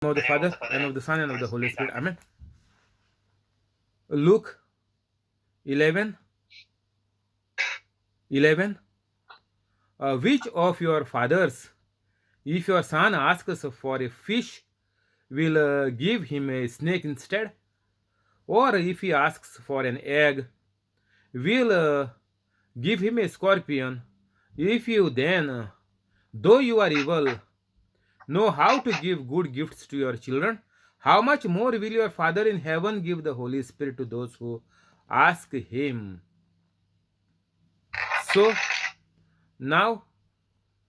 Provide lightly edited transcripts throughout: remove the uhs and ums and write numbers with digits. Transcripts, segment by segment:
Of the Father, and of the Son, and of the Holy Spirit. Amen. Luke 11, 11. Which of your fathers, if your son asks for a fish, will give him a snake instead? Or if he asks for an egg, will give him a scorpion? If you then, though you are evil, know how to give good gifts to your children, how much more will your Father in heaven give the Holy Spirit to those who ask him? So now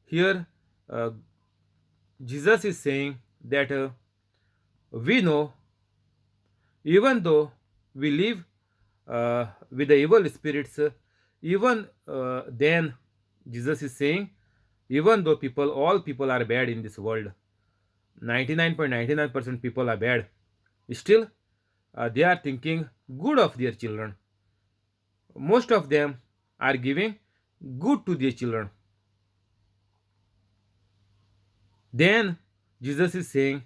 here uh, Jesus is saying that we know, even though we live with the evil spirits, even then Jesus is saying, even though all people are bad in this world, 99.99% people are bad, still they are thinking good of their children. Most of them are giving good to their children. Then Jesus is saying,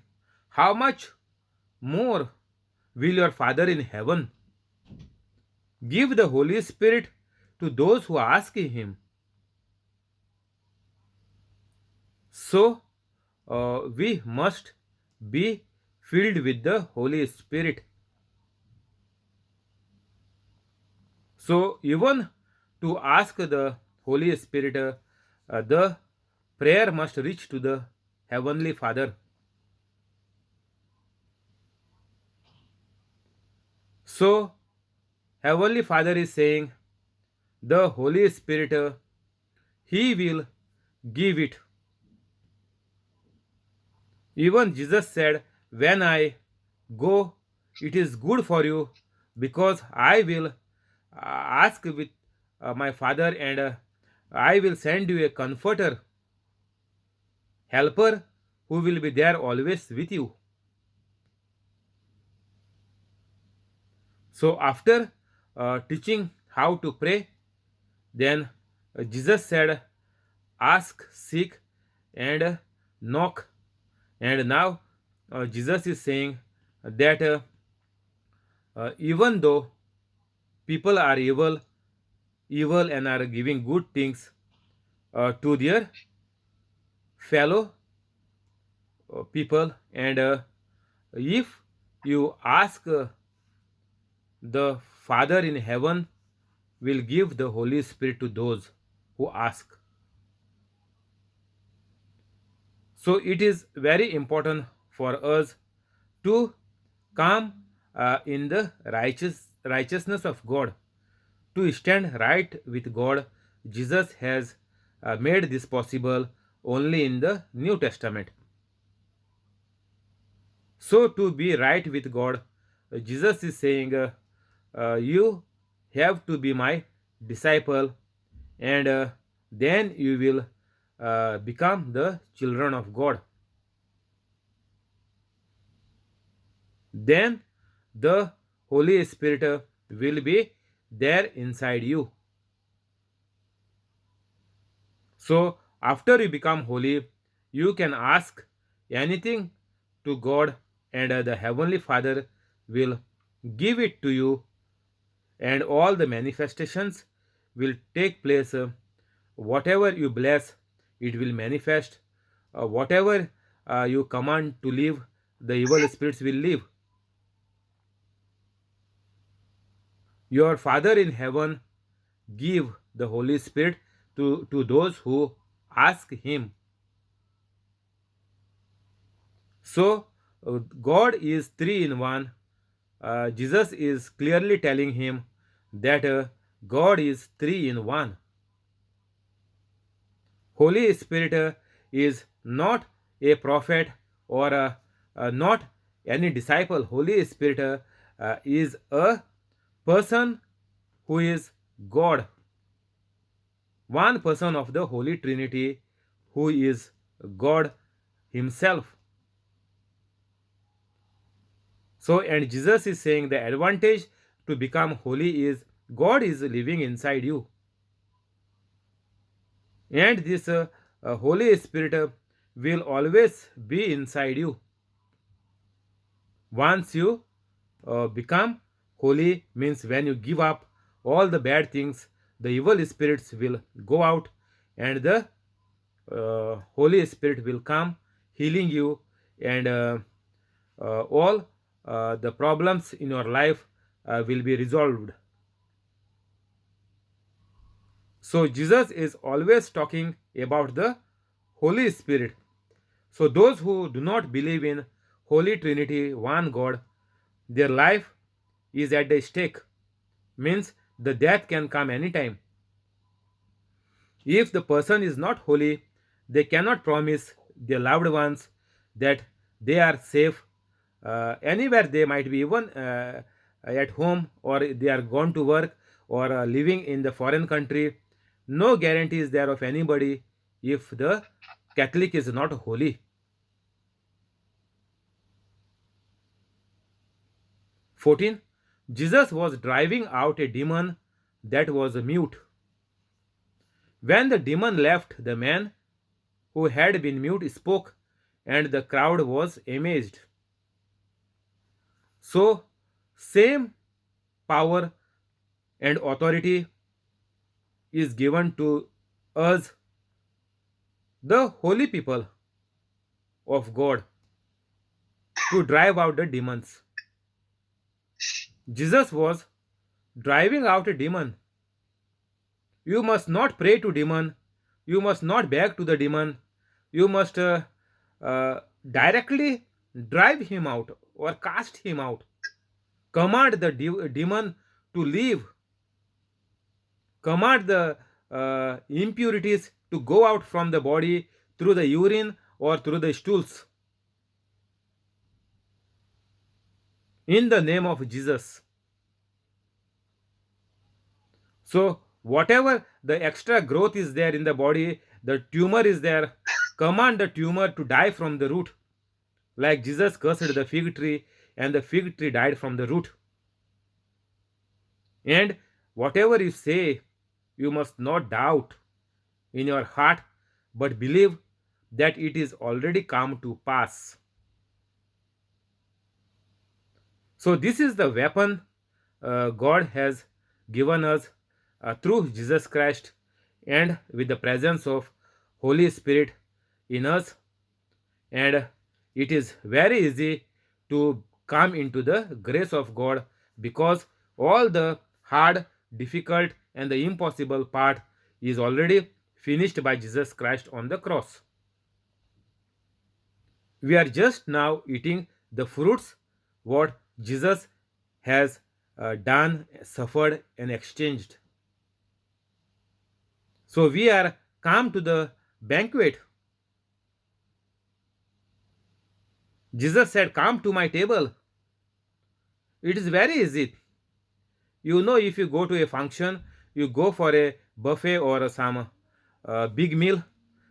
how much more will your Father in heaven give the Holy Spirit to those who ask him? So we must be filled with the Holy Spirit. So even to ask the Holy Spirit, the prayer must reach to the Heavenly Father. So Heavenly Father is saying, the Holy Spirit, He will give it. Even Jesus said, when I go, it is good for you, because I will ask with my Father, and I will send you a comforter, helper, who will be there always with you. So after teaching how to pray, then Jesus said, ask, seek, and knock. And now Jesus is saying that even though people are evil and are giving good things to their fellow people, and if you ask, the Father in heaven will give the Holy Spirit to those who ask. So it is very important for us to come in the righteousness of God, to stand right with God. Jesus has made this possible only in the New Testament. So to be right with God, Jesus is saying, you have to be my disciple, and then you will become the children of God. Then the Holy Spirit will be there inside you. So after you become holy, you can ask anything to God, and the Heavenly Father will give it to you, and all the manifestations will take place. Whatever you bless, it will manifest. Whatever you command to live, the evil spirits will live. Your Father in heaven give the Holy Spirit to those who ask him. So God is three in one. Jesus is clearly telling him that God is three in one. Holy Spirit is not a prophet, or not any disciple. Holy Spirit is a person who is God, one person of the Holy Trinity, who is God Himself. So, and Jesus is saying the advantage to become holy is God is living inside you, and this Holy Spirit will always be inside you. Once you become holy means when you give up all the bad things, the evil spirits will go out, and the Holy Spirit will come, healing you, and all the problems in your life will be resolved. So Jesus is always talking about the Holy Spirit. So those who do not believe in Holy Trinity, one God, their life is at the stake. Means the death can come anytime. If the person is not holy, they cannot promise their loved ones that they are safe anywhere. They might be even at home, or they are gone to work, or living in the foreign country. No guarantee is there of anybody if the Catholic is not holy. 14. Jesus was driving out a demon that was mute. When the demon left, the man who had been mute spoke, and the crowd was amazed. So, same power and authority is given to us, the holy people of God, to drive out the demons. Jesus was driving out a demon. You must not pray to demon. You must not beg to the demon. You must uh, directly drive him out or cast him out. Command the demon to leave. Command the impurities to go out from the body through the urine or through the stools. In the name of Jesus. So, whatever the extra growth is there in the body, the tumor is there, command the tumor to die from the root. Like Jesus cursed the fig tree, and the fig tree died from the root. And whatever you say, you must not doubt in your heart, but believe that it is already come to pass. So, this is the weapon God has given us through Jesus Christ, and with the presence of Holy Spirit in us. And it is very easy to come into the grace of God, because all the hard, difficult, and the impossible part is already finished by Jesus Christ on the cross. We are just now eating the fruits what Jesus has done, suffered, and exchanged. So we are come to the banquet. Jesus said, "Come to my table." It is very easy. You know, if you go to a function, you go for a buffet or some big meal,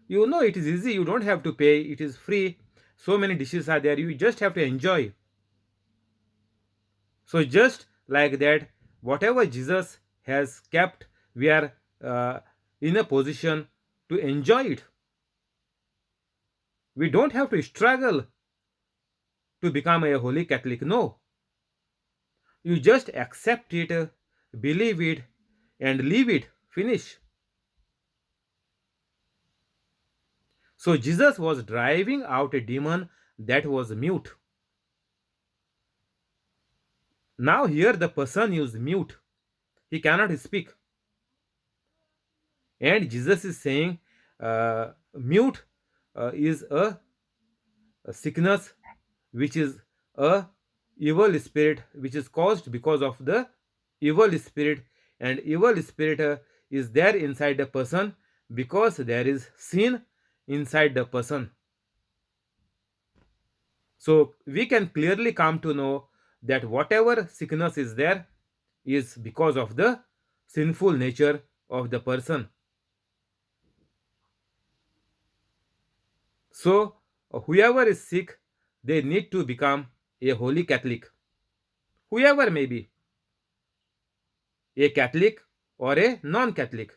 you know it is easy. You don't have to pay, it is free. So many dishes are there, you just have to enjoy. So, just like that, whatever Jesus has kept, we are in a position to enjoy it. We don't have to struggle to become a holy Catholic. No, you just accept it, believe it, and leave it. Finish. So, Jesus was driving out a demon that was mute. Now, here the person is mute, he cannot speak. And Jesus is saying, mute is a sickness which is a evil spirit, which is caused because of the evil spirit, and evil spirit is there inside the person because there is sin inside the person. So we can clearly come to know that whatever sickness is there is because of the sinful nature of the person. So whoever is sick, they need to become a holy Catholic. Whoever may be, a Catholic or a non-Catholic.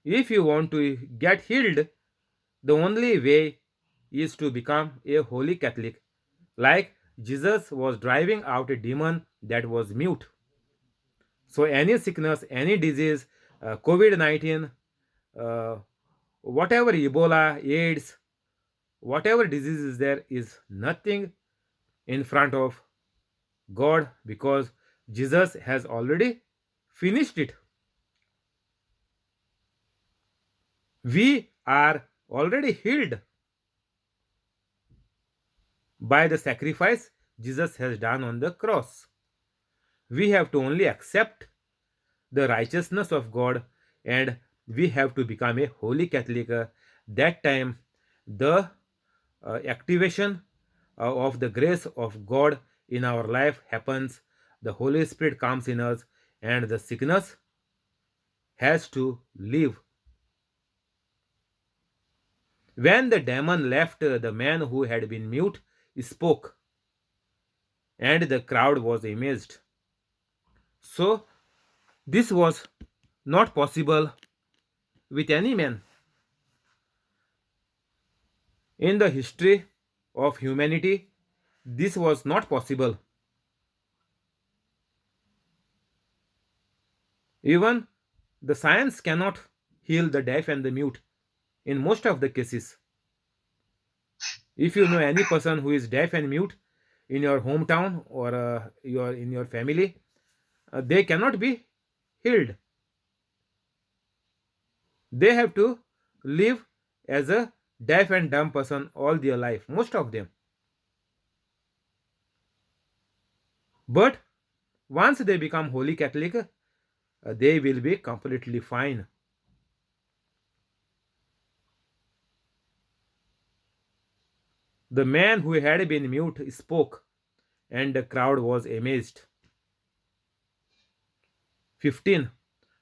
If you want to get healed, the only way is to become a holy Catholic, like Jesus was driving out a demon that was mute. So, any sickness, any disease, COVID 19, uh, whatever Ebola, AIDS, whatever disease is there is nothing in front of God because Jesus has already finished it. We are already healed by the sacrifice Jesus has done on the cross. We have to only accept the righteousness of God and we have to become a holy Catholic. That time, the activation of the grace of God in our life happens. The Holy Spirit comes in us, and the sickness has to leave. When the demon left, the man who had been mute spoke, and the crowd was amazed. So, this was not possible with any man in the history of humanity. This was not possible. Even the science cannot heal the deaf and the mute in most of the cases. If you know any person who is deaf and mute in your hometown or in your family, they cannot be healed. They have to live as a deaf and dumb person all their life, most of them. But once they become holy Catholic, they will be completely fine. The man who had been mute spoke, and the crowd was amazed. 15.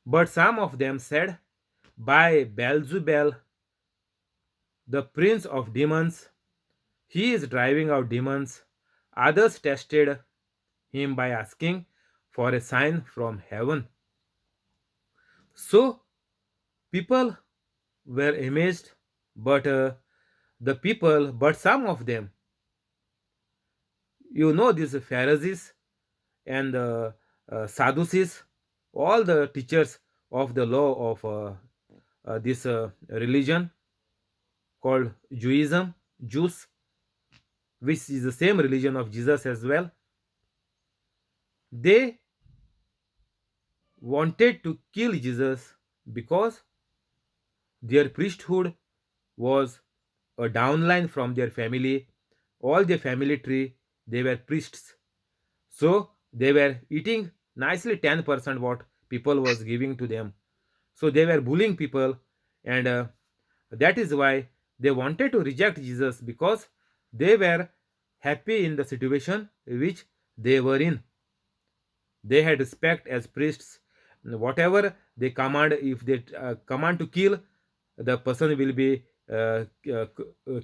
But some of them said, by Beelzebul, the prince of demons, he is driving out demons. Others tested him by asking for a sign from heaven. So people were amazed, but but some of them, these Pharisees and Sadducees, all the teachers of the law of this religion called Judaism, Jews, which is the same religion of Jesus as well, they wanted to kill Jesus because their priesthood was a downline from their family. All their family tree, they were priests. So they were eating nicely 10% what people was giving to them. So they were bullying people, and that is why they wanted to reject Jesus because they were happy in the situation which they were in. They had respect as priests. Whatever they command, if they command to kill, the person will be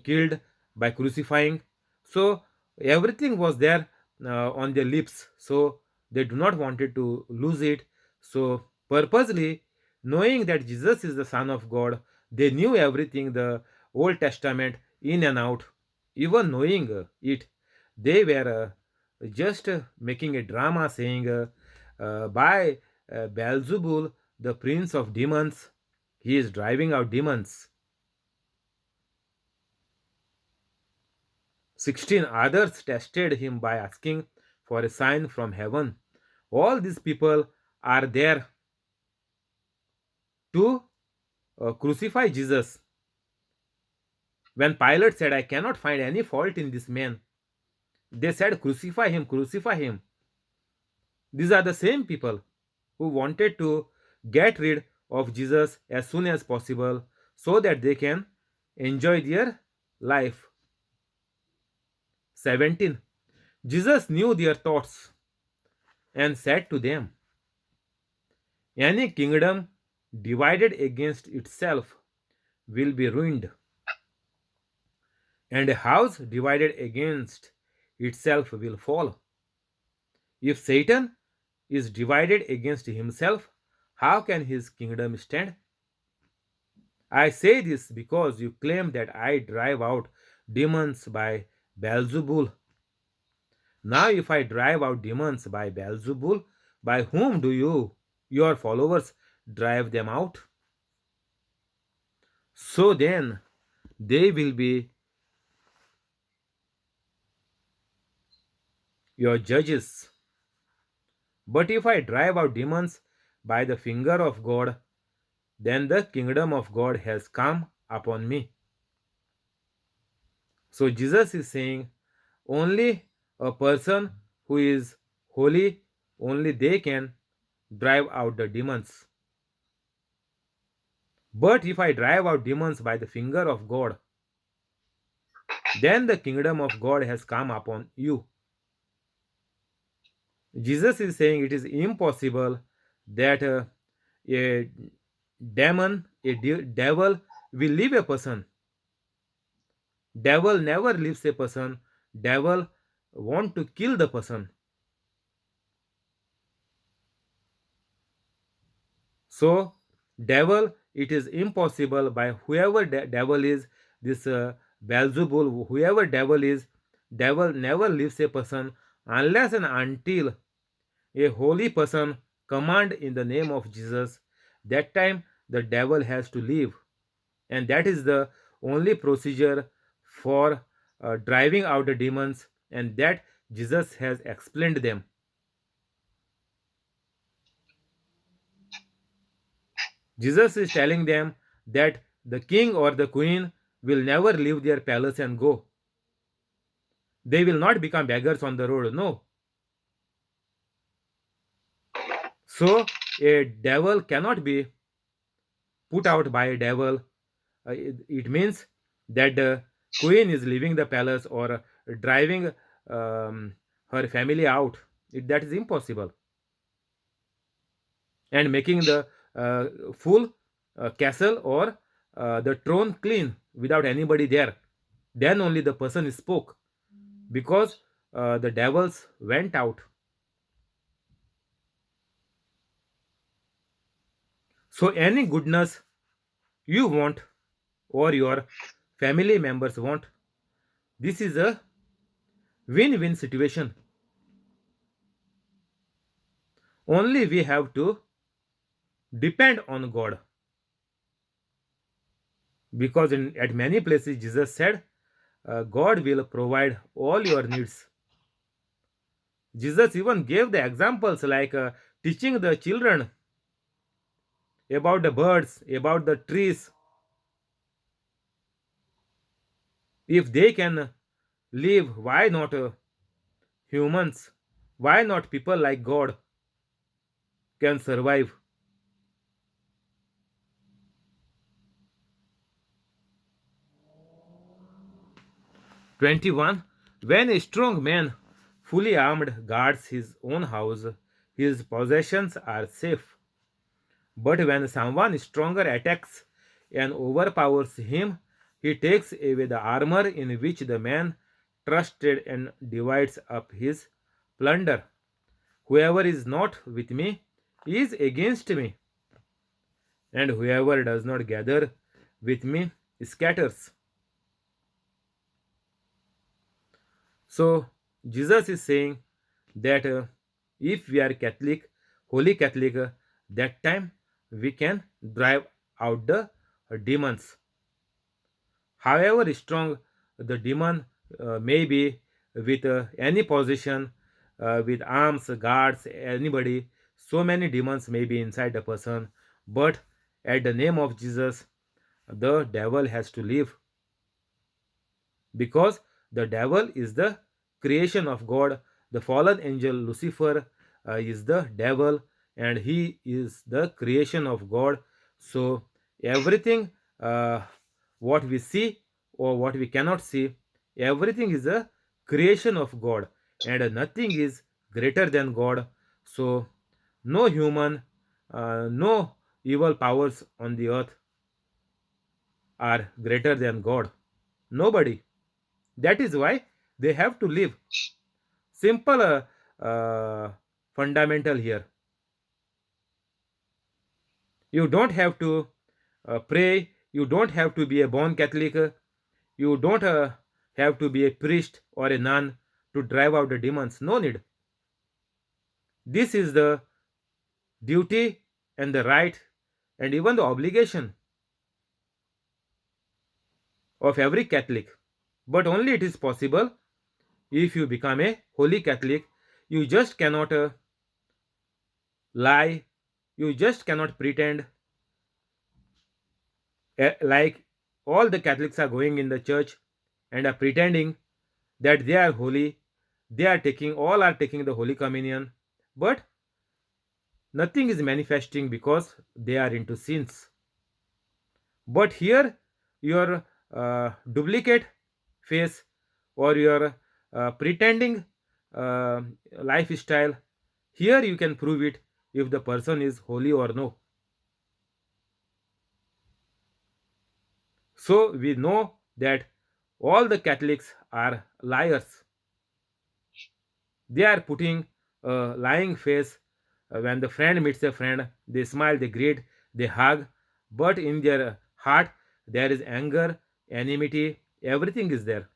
killed by crucifying. So everything was there on their lips. So they do not wanted to lose it. So purposely, knowing that Jesus is the Son of God, they knew everything, the Old Testament in and out. Even knowing it, they were just making a drama saying, by Beelzebul, the prince of demons, he is driving out demons. 16. Others tested him by asking for a sign from heaven. All these people are there to crucify Jesus. When Pilate said, I cannot find any fault in this man, they said, crucify him, crucify him. These are the same people who wanted to get rid of Jesus as soon as possible so that they can enjoy their life. 17. Jesus knew their thoughts and said to them, any kingdom divided against itself will be ruined, and a house divided against itself will fall. If Satan is divided against himself, how can his kingdom stand? I say this because you claim that I drive out demons by Beelzebul. Now, if I drive out demons by Beelzebul, by whom do your followers, drive them out? So then, they will be your judges. But if I drive out demons by the finger of God, then the kingdom of God has come upon me. So Jesus is saying only a person who is holy, only they can drive out the demons. But if I drive out demons by the finger of God, then the kingdom of God has come upon you. Jesus is saying it is impossible that a devil will leave a person. Devil never leaves a person. Devil want to kill the person. So devil, it is impossible by whoever devil is, this Beelzebul, whoever devil never leaves a person unless and until a holy person command in the name of Jesus. That time the devil has to leave, and that is the only procedure for driving out the demons, and that Jesus has explained them. Jesus is telling them that the king or the queen will never leave their palace and go. They will not become beggars on the road. No. So a devil cannot be put out by a devil. It means that the queen is leaving the palace or driving her family out. That is impossible. And making the full castle or the throne clean without anybody there. Then only the person spoke, because the devils went out. So, any goodness you want or your family members want, this is a win win situation. Only we have to depend on God, because at many places Jesus said, God will provide all your needs. Jesus even gave the examples like teaching the children about the birds, about the trees. If they can live, why not humans? Why not people like God can survive? 21. When a strong man, fully armed, guards his own house, his possessions are safe. But when someone stronger attacks and overpowers him, he takes away the armor in which the man trusted and divides up his plunder. Whoever is not with me is against me, and whoever does not gather with me scatters. So, Jesus is saying that if we are Catholic, Holy Catholic, that time we can drive out the demons. However strong the demon may be, with any position, with arms, guards, anybody, so many demons may be inside the person, but at the name of Jesus, the devil has to leave, because the devil is the creation of God. The fallen angel Lucifer is the devil, and he is the creation of God. So, everything what we see or what we cannot see, everything is a creation of God, and nothing is greater than God. So, no human, no evil powers on the earth are greater than God. Nobody. That is why they have to live. Simple fundamental here. You don't have to pray. You don't have to be a born Catholic. You don't have to be a priest or a nun to drive out the demons. No need. This is the duty and the right and even the obligation of every Catholic. But only it is possible if you become a holy Catholic. You just cannot lie, you just cannot pretend like all the Catholics are going in the church and are pretending that they are holy. They are taking, all are taking the Holy Communion, but nothing is manifesting because they are into sins. But here, your duplicate face or your pretending uh, lifestyle, here you can prove it if the person is holy or no. So we know that all the Catholics are liars. They are putting a lying face. When the friend meets a friend, they smile, they greet, they hug, but in their heart there is anger, enmity, everything is there.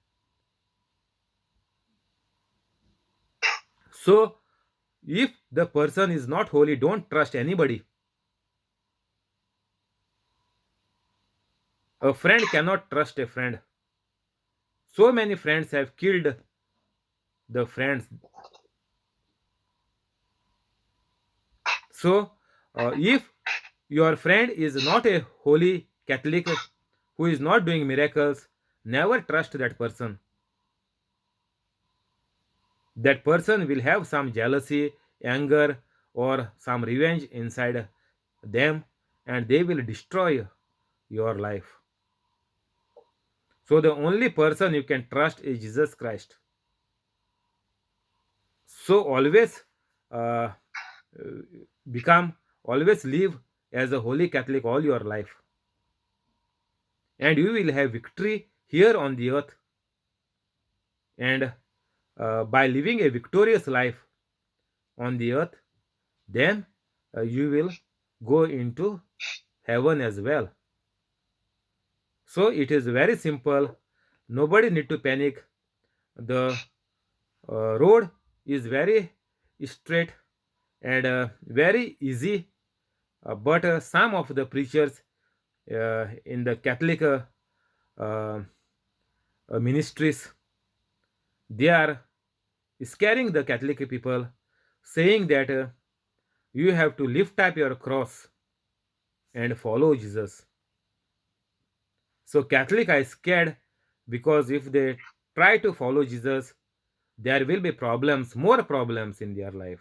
So if the person is not holy, don't trust anybody. A friend cannot trust a friend. So many friends have killed the friends. So if your friend is not a holy Catholic who is not doing miracles, never trust that person. That person will have some jealousy, anger, or some revenge inside them, and they will destroy your life. So, the only person you can trust is Jesus Christ. So, always uh, become, always live as a holy Catholic all your life, and you will have victory here on the earth. And by living a victorious life on the earth, then you will go into heaven as well. So it is very simple. Nobody need to panic. The road is very straight and very easy. But some of the preachers in the Catholic uh, ministries, they are scaring the Catholic people, saying that you have to lift up your cross and follow Jesus. So Catholic are scared because if they try to follow Jesus, there will be problems, more problems in their life.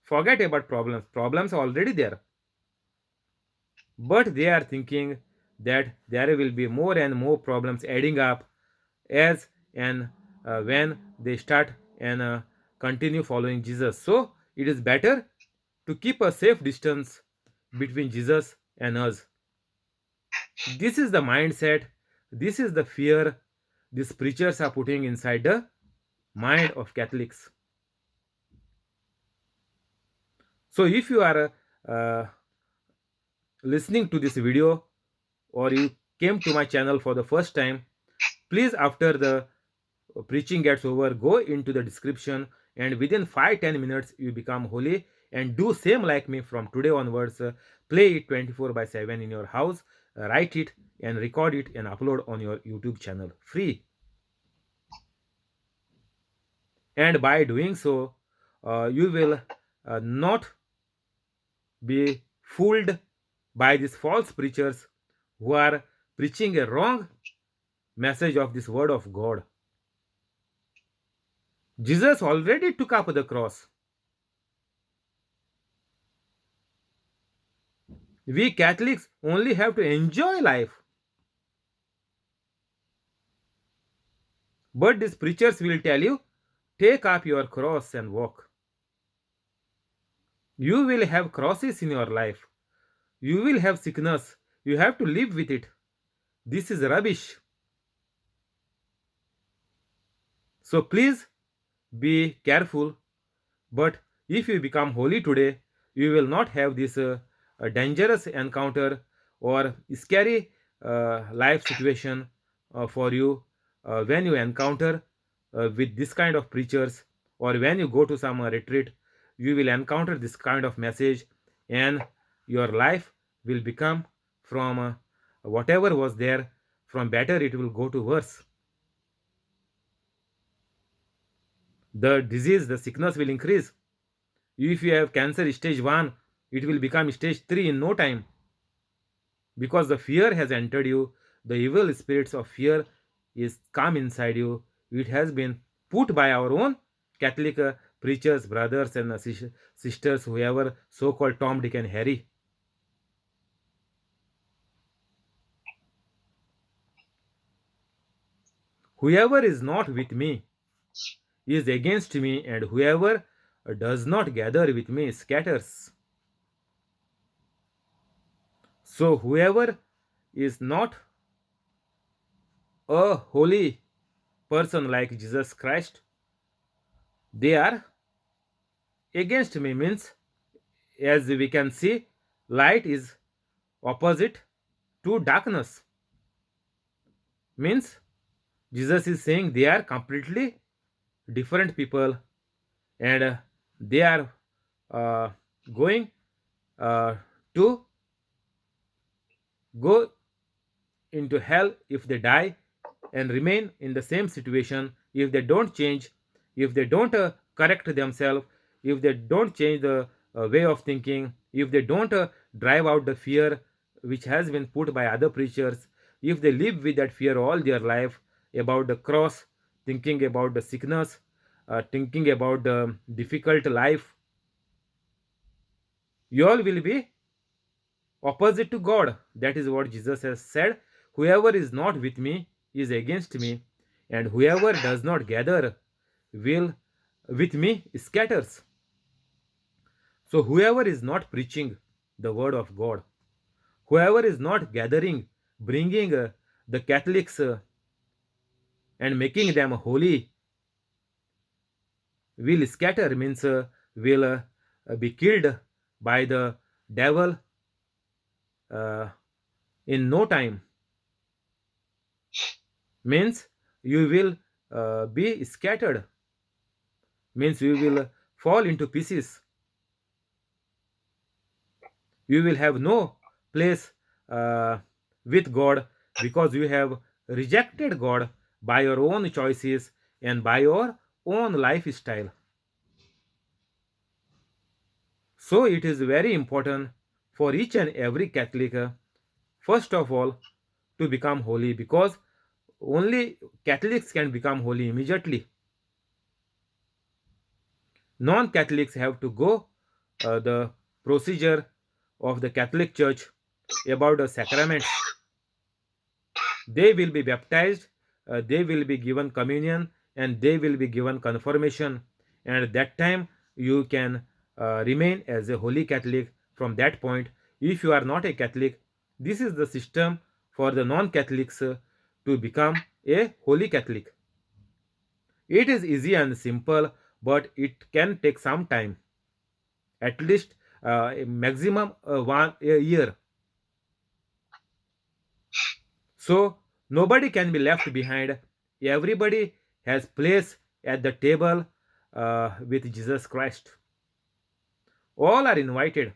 Forget about problems. Problems are already there. But they are thinking that there will be more and more problems adding up as and when they start and continue following Jesus. So it is better to keep a safe distance between Jesus and us. This is the mindset, this is the fear these preachers are putting inside the mind of Catholics. So if you are listening to this video or you came to my channel for the first time, please after the preaching gets over, go into the description and within 5-10 minutes you become holy and do same like me from today onwards. Play it 24/7 in your house, write it and record it and upload on your YouTube channel free. And by doing so, you will not be fooled by these false preachers who are preaching a wrong message of this word of God. Jesus already took up the cross. We Catholics only have to enjoy life. But these preachers will tell you, take up your cross and walk. You will have crosses in your life. You will have sickness. You have to live with it. This is rubbish. So please be careful. But if you become holy today, you will not have this dangerous encounter or scary life situation for you when you encounter with this kind of preachers, or when you go to some retreat, you will encounter this kind of message, and your life will become from whatever was there, from better it will go to worse. The disease, the sickness will increase. If you have cancer stage 1, it will become stage 3 in no time, because the fear has entered you. The evil spirits of fear is come inside you. It has been put by our own Catholic preachers, brothers, and sisters, whoever, so called Tom, Dick, and Harry. Whoever is not with me is against me, and whoever does not gather with me scatters. So, whoever is not a holy person like Jesus Christ, they are against me, means, as we can see, light is opposite to darkness, means Jesus is saying they are completely different people, and they are uh, going uh, to go into hell if they die, and remain in the same situation if they don't change, if they don't correct themselves, if they don't change the way of thinking, if they don't drive out the fear which has been put by other preachers, if they live with that fear all their life about the cross, thinking about the sickness, thinking about the difficult life, you all will be opposite to God. That is what Jesus has said. Whoever is not with me is against me, and whoever does not gather will with me scatters. So, whoever is not preaching the word of God, whoever is not gathering, bringing the Catholics and making them holy, will scatter, means will be killed by the devil uh, in no time, means you will be scattered, means you will fall into pieces. You will have no place uh, with God, because you have rejected God by your own choices and by your own lifestyle. So it is very important for each and every Catholic, first of all, to become holy, because only Catholics can become holy immediately. Non-Catholics have to go the procedure of the Catholic Church about the sacraments. They will be baptized, they will be given communion, and they will be given confirmation. And at that time, you can remain as a holy Catholic from that point. If you are not a Catholic, this is the system for the non-Catholics to become a holy Catholic. It is easy and simple, but it can take some time, at least a maximum one a year. So nobody can be left behind. Everybody has place at the table with Jesus Christ. All are invited.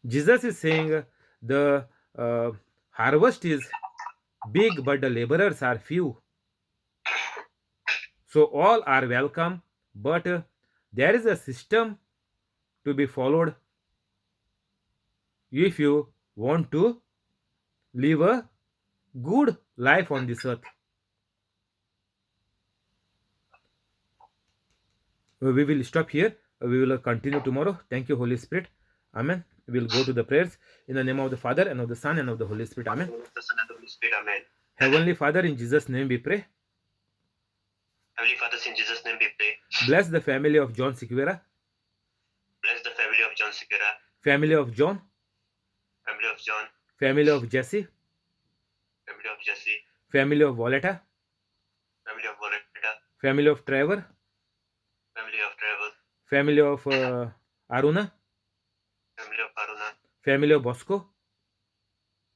Jesus is saying the uh, harvest is big, but the laborers are few. So all are welcome, but there is a system to be followed if you want to live a good life on this earth. We will stop here. We will continue tomorrow. Thank you, Holy Spirit. Amen. We will go to the prayers in the name of the Father, and of the Son, and of the Holy Spirit. Amen. The Son and the Holy Spirit. Amen. Heavenly Father, in Jesus' name we pray. Heavenly Father, in Jesus' name we pray. Bless the family of John Sequeira, Bless the family of John Sequeira, family of John, family of John, family of Jesse, family of Jesse, family of Voletta, family of Voletta, family of Trevor, family of Trevor, family of Aruna, family of Aruna, family of Bosco,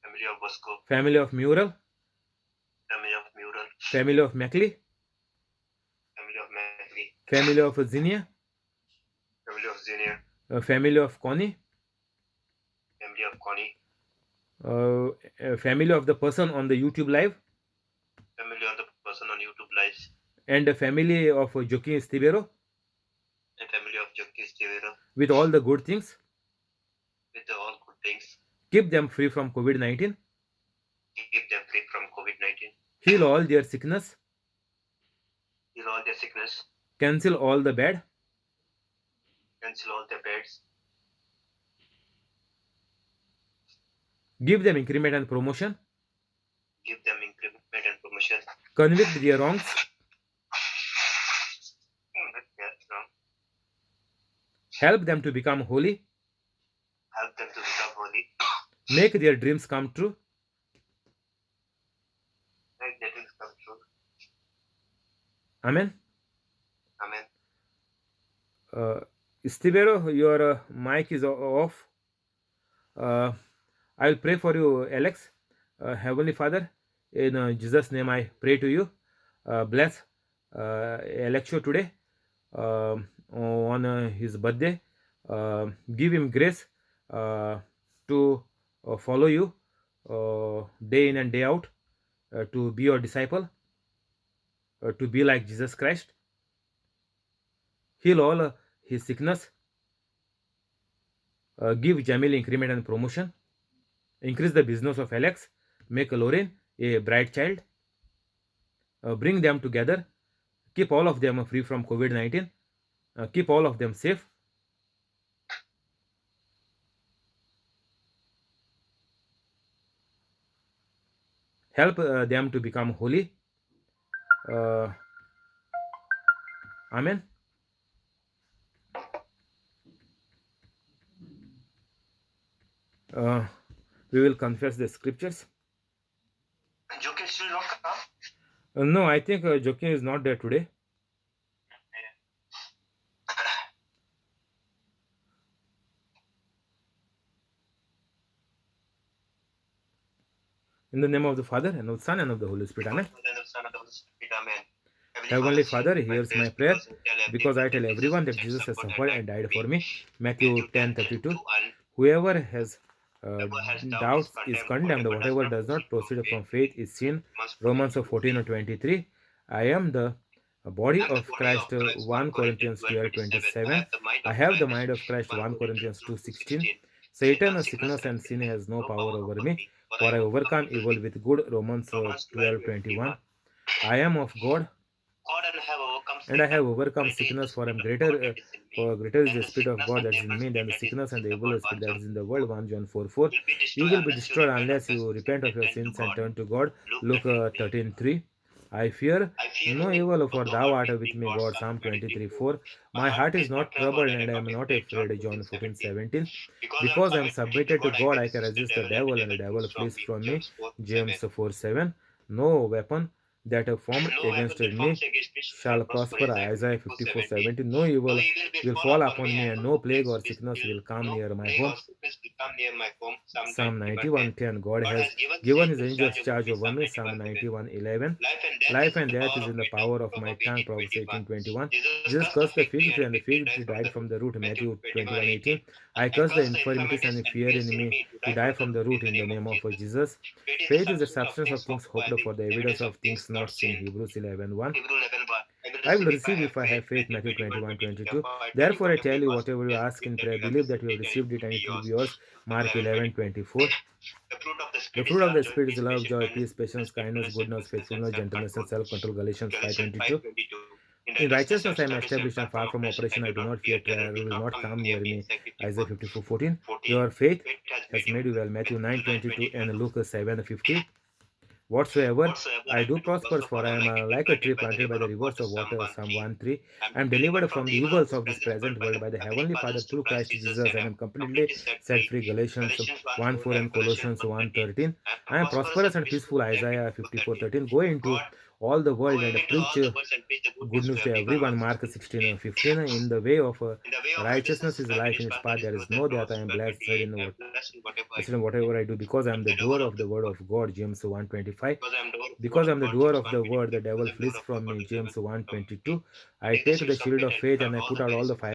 family of Bosco, family of Mural, family of Mural, family of Mackley, family of Mackley, family of Zinnia, family of Zinnia, family of Connie, family of Connie, family of the person on the YouTube live, family of the person on YouTube Lives, and the family of Joaquin Estivero, and family of Joaquin Estivero, with all the good things. with all good things. Keep them free from COVID-19. Keep them free from COVID-19. Heal all their sickness. Heal all their sickness. Cancel all the bad. Cancel all their beds. Give them increment and promotion. Give them increment and promotion. Convict their wrongs. Help them to become holy. Help them to become holy. Make their dreams come true. Make their dreams come true. Amen. Amen. Estivero, your mic is off. I will pray for you, Alex. Heavenly Father, in Jesus' name I pray to you. Bless Alexio today on his birthday. Give him grace to follow you day in and day out, to be your disciple, to be like Jesus Christ. Heal all his sickness. Give Jamil increment and promotion. Increase the business of Alex. Make Lauren a bright child. Bring them together. Keep all of them free from COVID-19. Keep all of them safe. Help them to become holy. Amen. We will confess the scriptures. Joaquin still not come? No, I think Joaquin is not there today. In the name of the Father, and of the Son, and of the Holy Spirit. Amen. Heavenly Father, hears my prayer because I tell everyone that Jesus has suffered and died for me. Matthew 10:32. Whoever has doubts is condemned. Whatever does not proceed from faith is sin. Romans 14:23. I am the body of Christ. 1 Corinthians 12:27. I have the mind of Christ. 1 Corinthians 2:16. Satan, sickness, and sin has no power over me, for I overcome evil with good. Romans 12:21. I am of God, and I have overcome sickness, for greater is the Spirit of God that is in me than the sickness and the evil spirit that is in the world. 1 John 4:4. You will be destroyed unless you repent of your sins and turn to God. Luke 13:3. I fear no evil, for thou art with me, God. Psalm 23:4. My heart is not troubled, and I am not afraid. John 14:17. Because I am submitted to God, I can resist the devil, and the devil flees from me. James 4:7. No weapon that are formed against me shall prosper. Isaiah 54:17. No evil will fall upon me, and no plague or sickness will come near my home. Psalm 91:10. God has given his angels charge over me. Psalm 91:11. Life and death is in the power of my tongue. Proverbs 18:21. Jesus cursed the fig tree, and the fig tree died from the root. Matthew 21:18. I curse the infirmities and the fear in me to die from the root in the name of Jesus. Faith is the substance of things hoped for, the evidence of things not seen. Hebrews 11:1. I will receive if I have faith. Matthew 21:22. Therefore I tell you, whatever you ask in prayer, believe that you have received it and it will be yours. Mark 11:24. The fruit of the Spirit is love, joy, peace, patience, kindness, goodness, faithfulness, gentleness, and self-control. Galatians 5:22. In righteousness I am established, and far from oppression I do not fear. Terror will not come near me. Isaiah 54:14. Your faith has made you well. Matthew 9:22 and Luke 7:50. Whatsoever I do prospers, for I am like a tree planted by the rivers of water. Psalm 1:3. I am delivered from the evils of this present world by the Heavenly Father through Christ Jesus, and I am completely set free. Galatians 1:4 and Colossians 1:13. I am prosperous and peaceful. Isaiah 54:13. Go into all the world and preach Good news to everyone. Mark 16:15. In the way of righteousness is life, in its path there is no death. I am blessed in what whatever I do, because I am the doer of the word of God. James 1:25. Because I am the doer of the word, the devil flees from me. James 1:22. I take the shield of faith and I put out all the fire